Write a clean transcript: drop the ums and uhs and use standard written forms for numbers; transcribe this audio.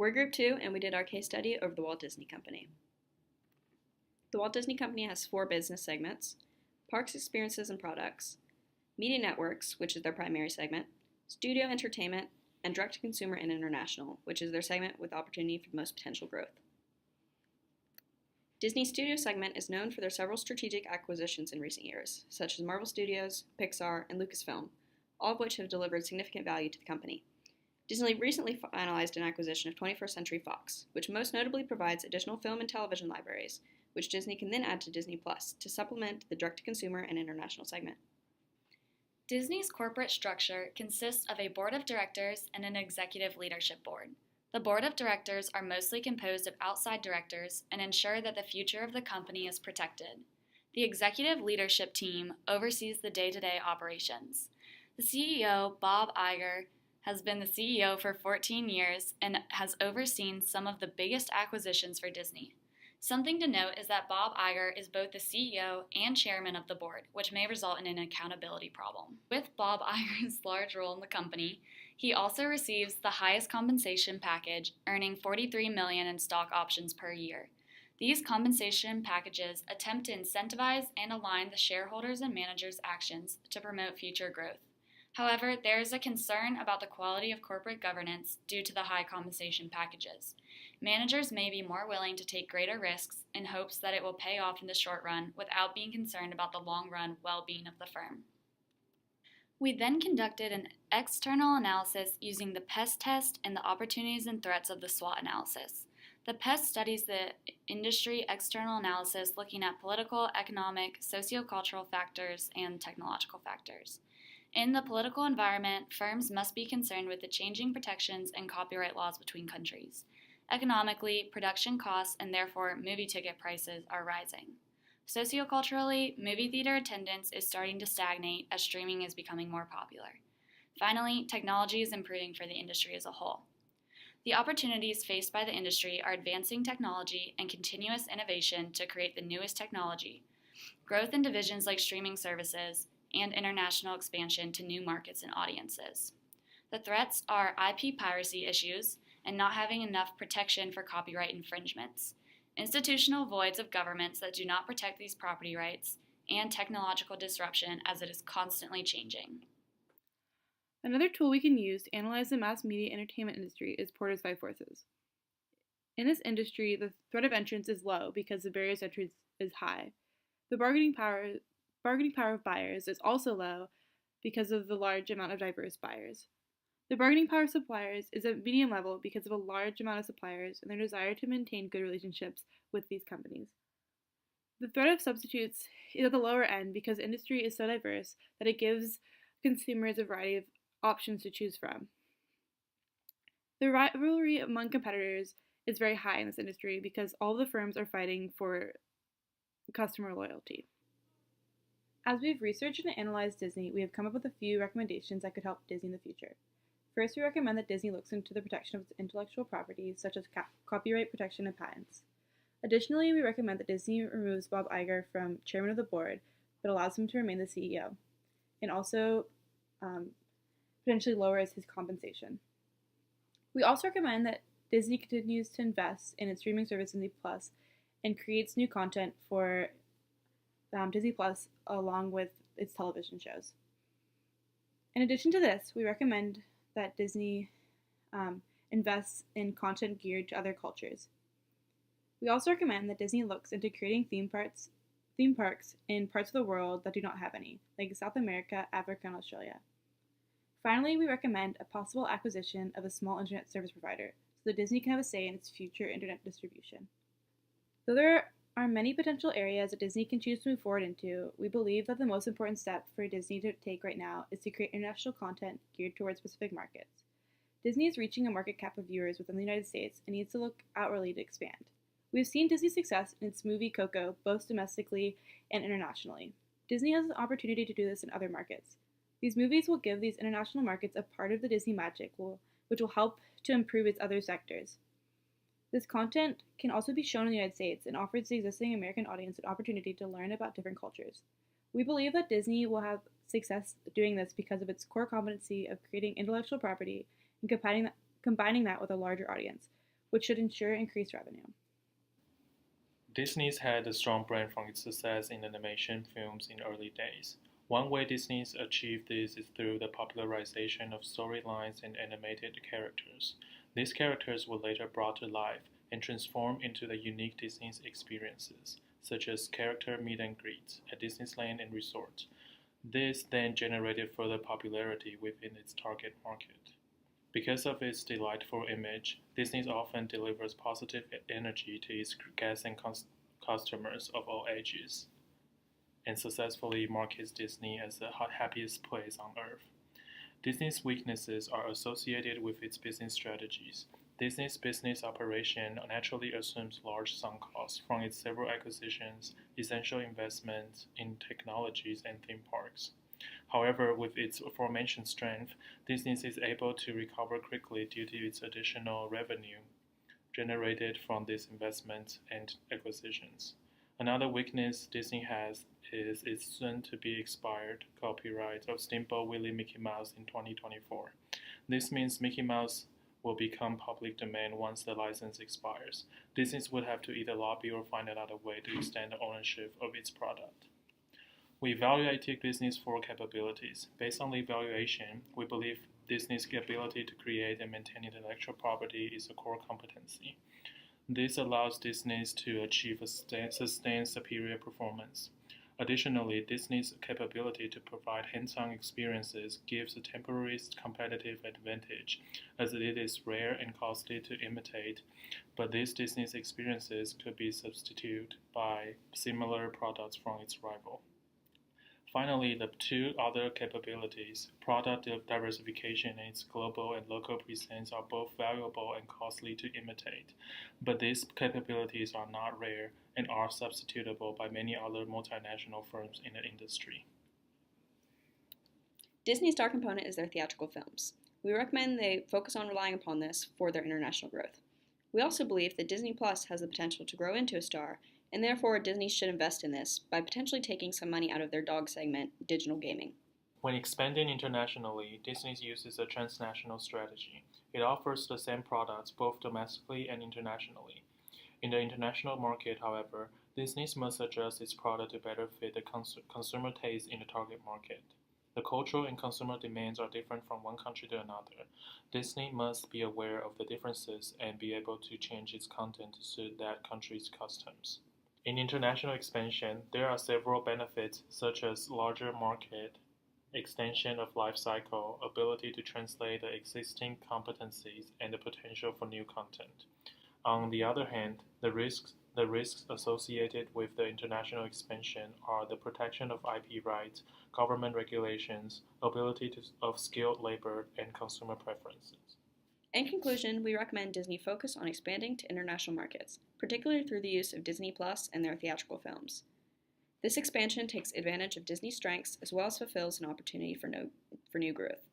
We're Group 2, and we did our case study over the Walt Disney Company. The Walt Disney Company has 4 business segments: Parks, Experiences, and Products, Media Networks, which is their primary segment, Studio Entertainment, and Direct-to-Consumer and International, which is their segment with opportunity for the most potential growth. Disney Studio segment is known for their several strategic acquisitions in recent years, such as Marvel Studios, Pixar, and Lucasfilm, all of which have delivered significant value to the company. Disney recently finalized an acquisition of 21st Century Fox, which most notably provides additional film and television libraries, which Disney can then add to Disney Plus to supplement the direct-to-consumer and international segment. Disney's corporate structure consists of a board of directors and an executive leadership board. The board of directors are mostly composed of outside directors and ensure that the future of the company is protected. The executive leadership team oversees the day-to-day operations. The CEO, Bob Iger, has been the CEO for 14 years and has overseen some of the biggest acquisitions for Disney. Something to note is that Bob Iger is both the CEO and chairman of the board, which may result in an accountability problem. With Bob Iger's large role in the company, he also receives the highest compensation package, earning $43 million in stock options per year. These compensation packages attempt to incentivize and align the shareholders' and managers' actions to promote future growth. However, there is a concern about the quality of corporate governance due to the high compensation packages. Managers may be more willing to take greater risks in hopes that it will pay off in the short run without being concerned about the long-run well-being of the firm. We then conducted an external analysis using the PEST test and the opportunities and threats of the SWOT analysis. The PEST studies the industry external analysis looking at political, economic, sociocultural factors, and technological factors. In the political environment, firms must be concerned with the changing protections and copyright laws between countries. Economically, production costs and therefore movie ticket prices are rising. Socioculturally, movie theater attendance is starting to stagnate as streaming is becoming more popular. Finally, technology is improving for the industry as a whole. The opportunities faced by the industry are advancing technology and continuous innovation to create the newest technology, growth in divisions like streaming services, and international expansion to new markets and audiences. The threats are IP piracy issues and not having enough protection for copyright infringements, institutional voids of governments that do not protect these property rights, and technological disruption as it is constantly changing. Another tool we can use to analyze the mass media entertainment industry is Porter's 5 Forces. In this industry, the threat of entrance is low because the barriers to entrance is high. The bargaining power of buyers is also low because of the large amount of diverse buyers. The bargaining power of suppliers is at medium level because of a large amount of suppliers and their desire to maintain good relationships with these companies. The threat of substitutes is at the lower end because the industry is so diverse that it gives consumers a variety of options to choose from. The rivalry among competitors is very high in this industry because all the firms are fighting for customer loyalty. As we've researched and analyzed Disney, we have come up with a few recommendations that could help Disney in the future. First, we recommend that Disney looks into the protection of its intellectual property, such as copyright protection and patents. Additionally, we recommend that Disney removes Bob Iger from chairman of the board, but allows him to remain the CEO, and also potentially lowers his compensation. We also recommend that Disney continues to invest in its streaming service Disney Plus and creates new content for Disney Plus along with its television shows. In addition to this, we recommend that Disney invests in content geared to other cultures. We also recommend that Disney looks into creating theme parks in parts of the world that do not have any, like South America, Africa, and Australia. Finally, we recommend a possible acquisition of a small internet service provider so that Disney can have a say in its future internet distribution. Though there are many potential areas that Disney can choose to move forward into, we believe that the most important step for Disney to take right now is to create international content geared towards specific markets. Disney is reaching a market cap of viewers within the United States and needs to look outwardly to expand. We have seen Disney's success in its movie Coco both domestically and internationally. Disney has an opportunity to do this in other markets. These movies will give these international markets a part of the Disney magic, which will help to improve its other sectors. This content can also be shown in the United States and offers the existing American audience an opportunity to learn about different cultures. We believe that Disney will have success doing this because of its core competency of creating intellectual property and combining that with a larger audience, which should ensure increased revenue. Disney's had a strong brand from its success in animation films in early days. One way Disney's achieved this is through the popularization of storylines and animated characters. These characters were later brought to life and transformed into the unique Disney's experiences, such as character meet and greets at Disneyland and resorts. This then generated further popularity within its target market. Because of its delightful image, Disney often delivers positive energy to its guests and customers of all ages, and successfully markets Disney as the happiest place on earth. Disney's weaknesses are associated with its business strategies. Disney's business operation naturally assumes large sunk costs from its several acquisitions, essential investments in technologies, and theme parks. However, with its aforementioned strength, Disney is able to recover quickly due to its additional revenue generated from these investments and acquisitions. Another weakness Disney has is its soon-to-be expired copyright of Steamboat Willie Mickey Mouse in 2024. This means Mickey Mouse will become public domain once the license expires. Disney would have to either lobby or find another way to extend the ownership of its product. We evaluated Disney's four capabilities. Based on the evaluation, we believe Disney's ability to create and maintain intellectual property is a core competency. This allows Disney to achieve a sustained superior performance. Additionally, Disney's capability to provide hands-on experiences gives a temporary competitive advantage, as it is rare and costly to imitate, but these Disney's experiences could be substituted by similar products from its rival. Finally, the two other capabilities, product diversification and its global and local presence, are both valuable and costly to imitate, but these capabilities are not rare and are substitutable by many other multinational firms in the industry. Disney's star component is their theatrical films. We recommend they focus on relying upon this for their international growth. We also believe that Disney Plus has the potential to grow into a star, and therefore Disney should invest in this by potentially taking some money out of their dog segment, digital gaming. When expanding internationally, Disney uses a transnational strategy. It offers the same products both domestically and internationally. In the international market, however, Disney must adjust its product to better fit the consumer taste in the target market. The cultural and consumer demands are different from one country to another. Disney must be aware of the differences and be able to change its content to suit that country's customs. In international expansion, there are several benefits such as larger market, extension of life cycle, ability to translate the existing competencies, and the potential for new content. On the other hand, the risks associated with the international expansion are the protection of IP rights, government regulations, ability of skilled labor, and consumer preferences. In conclusion, we recommend Disney focus on expanding to international markets, particularly through the use of Disney Plus and their theatrical films. This expansion takes advantage of Disney's strengths as well as fulfills an opportunity for new growth.